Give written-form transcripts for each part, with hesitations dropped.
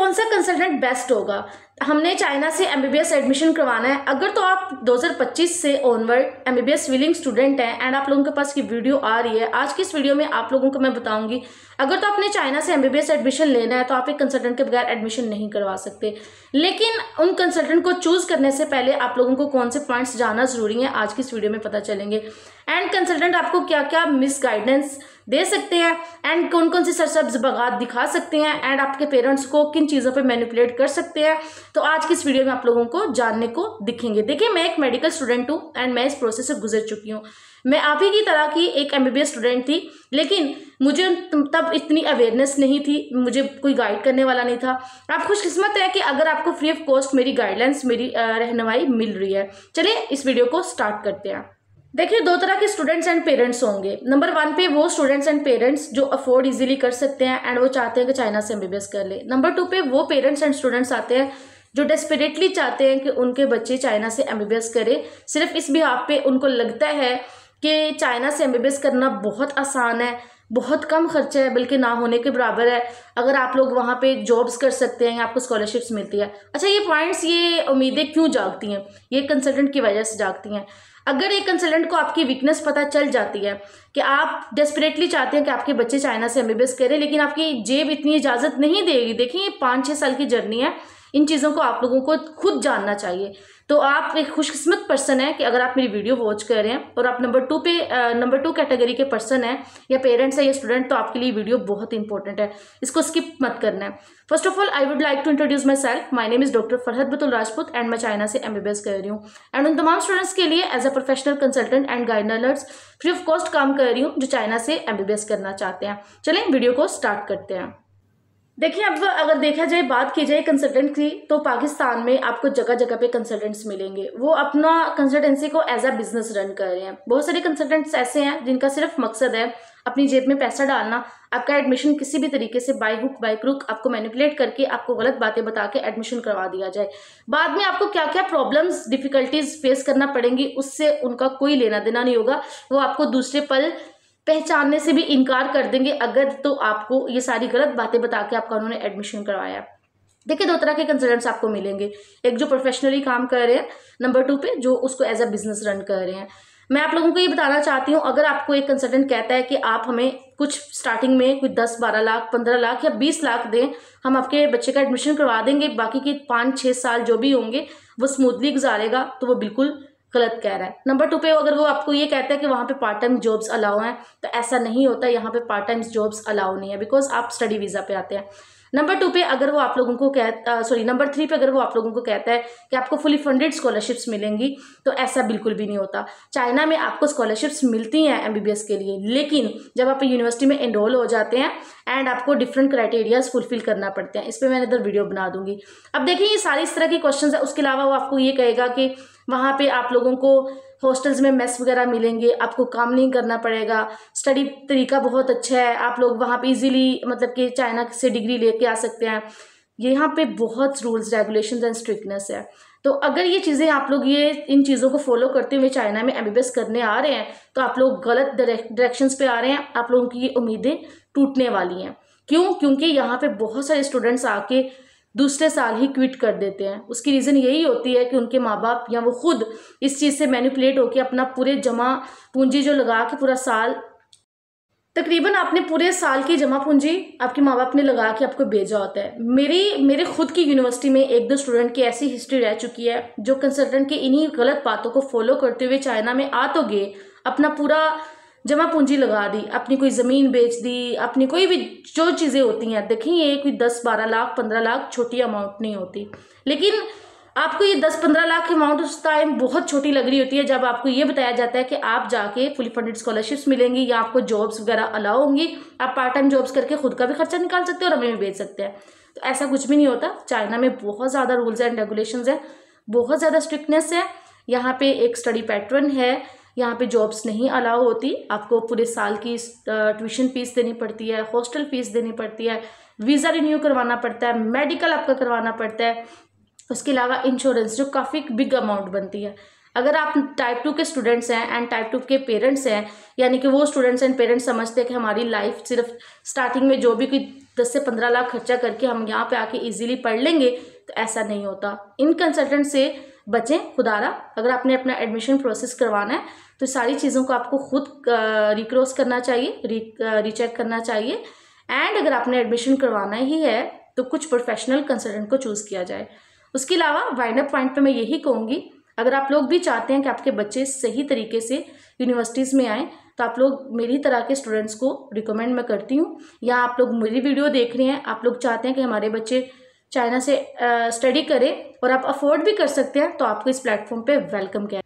कौन सा consultant best होगा? हमने चाइना से एमबीबीएस एडमिशन करवाना है। अगर तो आप 2025 से ऑनवर्ड एमबीबीएस विलिंग स्टूडेंट हैं एंड आप लोगों के पास की वीडियो आ रही है, आज की इस वीडियो में आप लोगों को मैं बताऊंगी, अगर तो आपने चाइना से एमबीबीएस एडमिशन लेना है तो आप एक कंसल्टेंट के बगैर एडमिशन नहीं करवा सकते। लेकिन उन कंसल्टेंट को चूज करने से पहले आप लोगों को कौन से पॉइंट्स जानना जरूरी है, आज की इस वीडियो में पता चलेंगे। एंड कंसल्टेंट आपको क्या क्या मिस गाइडेंस दे सकते हैं एंड कौन कौन सी सरसब्ज बगात दिखा सकते हैं एंड आपके पेरेंट्स को किन चीज़ों पे मैनिपुलेट कर सकते हैं, तो आज की इस वीडियो में आप लोगों को जानने को दिखेंगे। देखिए, मैं एक मेडिकल स्टूडेंट हूँ एंड मैं इस प्रोसेस से गुजर चुकी हूँ। मैं आप ही की तरह की एक एमबीबीएस स्टूडेंट थी, लेकिन मुझे तब इतनी अवेयरनेस नहीं थी, मुझे कोई गाइड करने वाला नहीं था। आप खुशकिस्मत है कि अगर आपको फ्री ऑफ कॉस्ट मेरी गाइडलाइंस, मेरी रहनुमाई मिल रही है। चलिए इस वीडियो को स्टार्ट करते हैं। देखिए, दो तरह के स्टूडेंट्स एंड पेरेंट्स होंगे। नंबर 1 पे वो स्टूडेंट्स एंड पेरेंट्स जो अफोर्ड इजीली कर सकते हैं एंड वो चाहते हैं कि चाइना से एमबीबीएस कर ले। नंबर 2 पे वो पेरेंट्स एंड स्टूडेंट्स आते हैं जो डेस्परेटली चाहते हैं कि उनके बच्चे चाइना से एमबीबीएस करें, सिर्फ इस बिहाफ पे उनको लगता है कि चाइना से एमबीबीएस करना बहुत आसान है, बहुत कम खर्चा है, बल्कि ना होने के बराबर है। अगर आप लोग वहाँ पे जॉब्स कर सकते हैं या आपको स्कॉलरशिप्स मिलती है। अच्छा, ये पॉइंट्स, ये उम्मीदें क्यों जागती हैं? ये कंसल्टेंट की वजह से जागती हैं। अगर एक कंसल्टेंट को आपकी वीकनेस पता चल जाती है कि आप डेस्परेटली चाहते हैं कि आपके बच्चे चाइना से एमबीबीएस करें, लेकिन आपकी जेब इतनी इजाज़त नहीं देगी। देखिए, ये 5-6 साल की जर्नी है, इन चीज़ों को आप लोगों को खुद जानना चाहिए। तो आप एक खुशकिस्मत पर्सन है कि अगर आप मेरी वीडियो वॉच कर रहे हैं और आप नंबर 2 कैटेगरी के पर्सन है या पेरेंट्स है या स्टूडेंट, तो आपके लिए वीडियो बहुत इंपॉर्टेंट है, इसको स्किप मत करना है। First of all, I would like to introduce myself. My name is doctor Farhat Batul Rajput and मैं चाइना से एमबीबीएस कर रही हूँ एंड उन तमाम स्टूडेंट्स के लिए as a professional consultant and guideliners free of cost काम कर रही हूँ जो चाइना से एमबीबीएस करना चाहते हैं। चलें वीडियो को स्टार्ट करते हैं। देखिए, अब अगर देखा जाए, बात की जाए कंसल्टेंट की, तो पाकिस्तान में आपको जगह जगह पे कंसल्टेंट्स मिलेंगे। वो अपना कंसल्टेंसी को एज अ बिजनेस रन कर रहे हैं। बहुत सारे कंसल्टेंट्स ऐसे हैं जिनका सिर्फ मकसद है अपनी जेब में पैसा डालना, आपका एडमिशन किसी भी तरीके से बाय हुक बाय क्रुक आपको मैनिपुलेट करके आपको गलत बातें बता के एडमिशन करवा दिया जाए। बाद में आपको क्या क्या प्रॉब्लम्स, डिफिकल्टीज फेस करना पड़ेंगी, उससे उनका कोई लेना देना नहीं होगा। वो आपको दूसरे पल पहचानने से भी इनकार कर देंगे अगर तो आपको ये सारी गलत बातें बता के आपका उन्होंने एडमिशन करवाया। देखिए, 2 तरह के कंसल्टेंट्स आपको मिलेंगे, एक जो प्रोफेशनली काम कर रहे हैं, नंबर 2 पे जो उसको एज अ बिजनेस रन कर रहे हैं। मैं आप लोगों को ये बताना चाहती हूँ, अगर आपको एक कंसल्टेंट कहता है कि आप हमें कुछ स्टार्टिंग में कुछ 10-12 लाख, 15 लाख या 20 लाख दें, हम आपके बच्चे का एडमिशन करवा देंगे, बाकी के 5-6 साल जो भी होंगे वो स्मूथली गुजारेगा, तो वो बिल्कुल गलत कह रहा है। नंबर 2 पे अगर वो आपको ये कहता है कि वहाँ पे पार्ट टाइम जॉब्स अलाउ हैं, तो ऐसा नहीं होता, यहाँ पे पार्ट टाइम जॉब्स अलाउ नहीं है, बिकॉज आप स्टडी वीज़ा पे आते हैं। नंबर 2 पे अगर वो आप लोगों को नंबर 3 पे अगर वो आप लोगों को कहता है कि आपको फुली फंडेड स्कॉलरशिप्स मिलेंगी, तो ऐसा बिल्कुल भी नहीं होता। चाइना में आपको स्कॉलरशिप्स मिलती हैं एमबीबीएस के लिए, लेकिन जब आप यूनिवर्सिटी में एनरोल हो जाते हैं एंड आपको डिफरेंट क्राइटेरियाज फुलफिल करना पड़ते हैं। इस पर मैं इधर वीडियो बना दूंगी। अब देखिए, ये सारी इस तरह की क्वेश्चन है। उसके अलावा वो आपको ये कहेगा कि वहाँ पे आप लोगों को हॉस्टल्स में मेस वगैरह मिलेंगे, आपको काम नहीं करना पड़ेगा, स्टडी तरीका बहुत अच्छा है, आप लोग वहाँ पे इजीली मतलब कि चाइना से डिग्री लेके आ सकते हैं। यहाँ पे बहुत रूल्स, रेगुलेशंस एंड स्ट्रिक्टनेस है। तो अगर ये चीज़ें आप लोग इन चीज़ों को फॉलो करते हुए चाइना में एमबीबीएस करने आ रहे हैं, तो आप लोग गलत डायरेक्शंस पे आ रहे हैं। आप लोगों की ये उम्मीदें टूटने वाली हैं। क्यों? क्योंकि यहाँ पे बहुत सारे स्टूडेंट्स आके दूसरे साल ही क्विट कर देते हैं। उसकी रीज़न यही होती है कि उनके माँ बाप या वो खुद इस चीज़ से मैनिपुलेट होकर अपना पूरे जमा पूंजी जो लगा के पूरा साल, तकरीबन आपने पूरे साल की जमा पूंजी आपके माँ बाप ने लगा के आपको भेजा होता है। मेरे खुद की यूनिवर्सिटी में 1-2 स्टूडेंट की ऐसी हिस्ट्री रह चुकी है जो कंसल्टेंट के इन्हीं गलत बातों को फॉलो करते हुए चाइना में आ तो गए, अपना पूरा जमा पूंजी लगा दी, अपनी कोई ज़मीन बेच दी, अपनी कोई भी जो चीज़ें होती हैं। देखिए, ये कोई 10-12 लाख, 15 लाख छोटी अमाउंट नहीं होती, लेकिन आपको ये 10-15 लाख अमाउंट उस टाइम बहुत छोटी लग रही होती है जब आपको ये बताया जाता है कि आप जाके फुली फंडेड स्कॉलरशिप्स मिलेंगी या आपको जॉब्स वगैरह अलाउ होंगी, आप पार्ट टाइम जॉब्स करके खुद का भी खर्चा निकाल सकते हो और हमें भी बेच सकते हैं। तो ऐसा कुछ भी नहीं होता। चाइना में बहुत ज़्यादा रूल्स एंड रेगुलेशंस है, बहुत ज़्यादा स्ट्रिक्टनेस है। यहाँ पे एक स्टडी पैटर्न है, यहाँ पे जॉब्स नहीं अलाउ होती, आपको पूरे साल की ट्यूशन फीस देनी पड़ती है, हॉस्टल फीस देनी पड़ती है, वीज़ा रिन्यू करवाना पड़ता है, मेडिकल आपका करवाना पड़ता है, उसके अलावा इंश्योरेंस जो काफ़ी बिग अमाउंट बनती है। अगर आप टाइप 2 के स्टूडेंट्स हैं एंड टाइप 2 के पेरेंट्स हैं, यानी कि वो स्टूडेंट्स एंड पेरेंट्स समझते हैं कि हमारी लाइफ सिर्फ स्टार्टिंग में जो भी कोई 10 से 15 लाख खर्चा करके हम यहाँ पे आके इजीली पढ़ लेंगे, तो ऐसा नहीं होता। इन कंसल्टेंट से बचें खुदारा। अगर आपने अपना एडमिशन प्रोसेस करवाना है तो सारी चीज़ों को आपको खुद रिक्रॉस करना चाहिए, रीचेक करना चाहिए। एंड अगर आपने एडमिशन करवाना ही है तो कुछ प्रोफेशनल कंसल्टेंट को चूज़ किया जाए। उसके अलावा वाइंड अप पॉइंट पे मैं यही कहूँगी, अगर आप लोग भी चाहते हैं कि आपके बच्चे सही तरीके से यूनिवर्सिटीज़ में आएँ तो आप लोग मेरी तरह के स्टूडेंट्स को रिकमेंड मैं करती हूँ। या आप लोग मेरी वीडियो देख रहे हैं, आप लोग चाहते हैं कि हमारे बच्चे चाइना से स्टडी करें और आप अफोर्ड भी कर सकते हैं, तो आपको इस प्लेटफॉर्म पे वेलकम किया।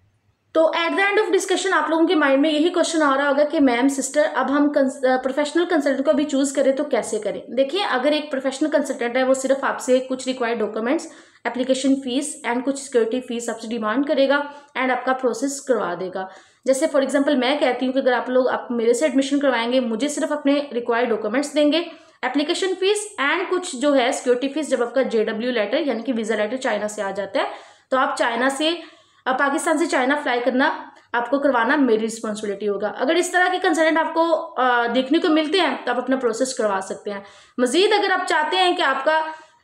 तो at the end of discussion आप लोगों के माइंड में यही क्वेश्चन आ रहा होगा कि मैम सिस्टर, अब हम प्रोफेशनल कंसल्टेंट को भी चूज़ करें तो कैसे करें। देखिए, अगर एक प्रोफेशनल कंसल्टेंट है वो सिर्फ आपसे कुछ required documents, application fees and कुछ सिक्योरिटी फीस आपसे डिमांड करेगा एंड आपका प्रोसेस करवा देगा। जैसे फॉर एग्जांपल मैं कहती हूँ कि अगर आप मेरे से एडमिशन करवाएंगे, मुझे सिर्फ अपने रिक्वायर्ड डॉक्यूमेंट्स देंगे, एप्लीकेशन फीस एंड कुछ जो है सिक्योरिटी फीस, जब आपका JW लेटर यानी कि वीज़ा लेटर चाइना से आ जाता है तो आप पाकिस्तान से चाइना फ्लाई करना, आपको करवाना मेरी रिस्पॉन्सिबिलिटी होगा। अगर इस तरह के कंसल्टेंट आपको देखने को मिलते हैं तो आप अपना प्रोसेस करवा सकते हैं। मजीद अगर आप चाहते हैं कि आपका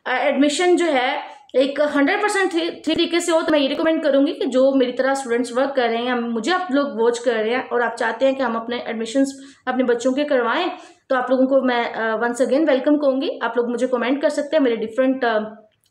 एडमिशन जो है एक 100% तरीके से हो, तो मैं ये रिकमेंड करूंगी कि जो मेरी तरह स्टूडेंट्स वर्क कर रहे हैं या मुझे आप लोग वॉच कर रहे हैं और आप चाहते हैं कि हम अपने एडमिशन्स अपने बच्चों के करवाएं, तो आप लोगों को मैं वंस अगेन वेलकम कहूँगी। आप लोग मुझे कमेंट कर सकते हैं मेरे डिफरेंट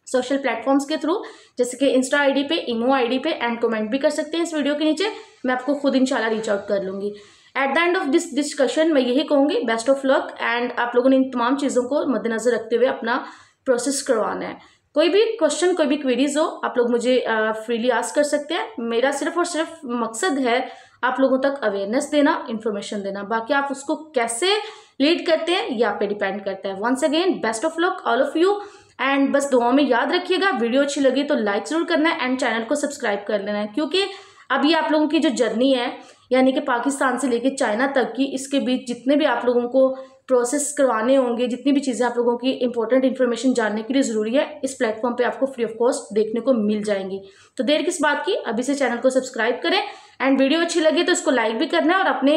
सोशल प्लेटफॉर्म्स के थ्रू, जैसे कि इंस्टा आईडी पे, इमो आईडी पे, एंड कमेंट भी कर सकते हैं इस वीडियो के नीचे। मैं आपको खुद इंशाल्लाह रीच आउट कर लूँगी। At the end of this discussion मैं यही कहूँगी, बेस्ट ऑफ लक। एंड आप लोगों ने इन तमाम चीज़ों को मद्देनजर रखते हुए अपना प्रोसेस करवाना है। कोई भी क्वेश्चन, कोई भी क्वेरीज हो, आप लोग मुझे फ्रीली आस्क कर सकते हैं। मेरा सिर्फ और सिर्फ मकसद है आप लोगों तक अवेयरनेस देना, इन्फॉर्मेशन देना। बाकी आप उसको कैसे लीड करते हैं ये आप पे डिपेंड करता है। Once again best of luck all of you. And बस दुआओं में याद रखिएगा, वीडियो अच्छी लगी तो लाइक जरूर करना है एंड चैनल को सब्सक्राइब कर लेना है, क्योंकि अभी आप लोगों की जो जर्नी है यानी कि पाकिस्तान से लेकर चाइना तक की, इसके बीच जितने भी आप लोगों को प्रोसेस करवाने होंगे, जितनी भी चीज़ें आप लोगों की इंपॉर्टेंट इन्फॉर्मेशन जानने के लिए ज़रूरी है, इस प्लेटफॉर्म पे आपको फ्री ऑफ कॉस्ट देखने को मिल जाएंगी। तो देर किस बात की, अभी से चैनल को सब्सक्राइब करें एंड वीडियो अच्छी लगी तो इसको लाइक भी करना है और अपने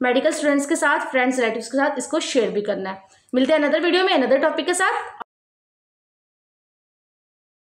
मेडिकल स्टूडेंट्स के साथ, फ्रेंड्स, रिलेटिव्स के साथ इसको शेयर भी करना है। मिलते हैं अनदर वीडियो में अनदर टॉपिक के साथ।